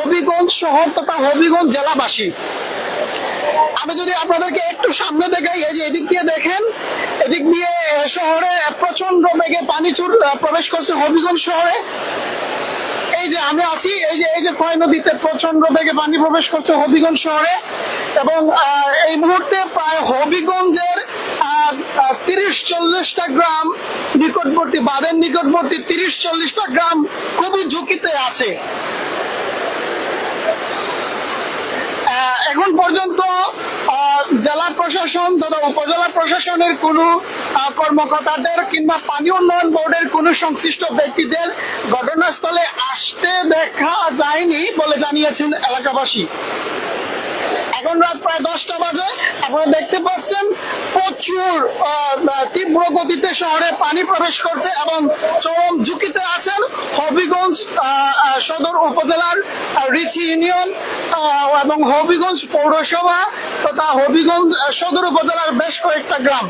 হবিগঞ্জ শহর তথা হবিগঞ্জ জেলাবাসী। আমি যদি আপনাদেরকে একটু সামনে দেখাই, এই যে এদিক দিয়ে দেখেন, এদিক দিয়ে শহরে প্রচন্ড বেগে পানি প্রবেশ করছে হবিগঞ্জ শহরে। এই যে আমি আছি, এই যে ক্ষয় নদীতে প্রচন্ড বেগে পানি প্রবেশ করছে হবিগঞ্জ শহরে, এবং এই মুহূর্তে প্রায় হবিগঞ্জের 30-40টা গ্রাম নিকটবর্তী, বাঁধের নিকটবর্তী 30-40টা গ্রাম খুবই ঝুঁকিতে আছে। এখন পর্যন্ত জেলা প্রশাসন তথা উপজেলা প্রশাসনের কোনো কর্মকর্তাদের কিংবা পানি উন্নয়ন বোর্ডের কোনো সংশ্লিষ্ট ব্যক্তিদের ঘটনাস্থলে আসতে দেখা যায়নি বলে জানিয়েছেন এলাকাবাসী। এখন রাত প্রায় 10টা বাজে, আপনারা দেখতে পাচ্ছেন প্রচুর তীব্র গতিতে শহরে পানি প্রবেশ করছে এবং চরম ঝুঁকিতে আছেন হবিগঞ্জ সদর উপজেলার রিচি ইউনিয়ন এবং হবিগঞ্জ পৌরসভা তথা হবিগঞ্জ সদর উপজেলার বেশ কয়েকটা গ্রাম।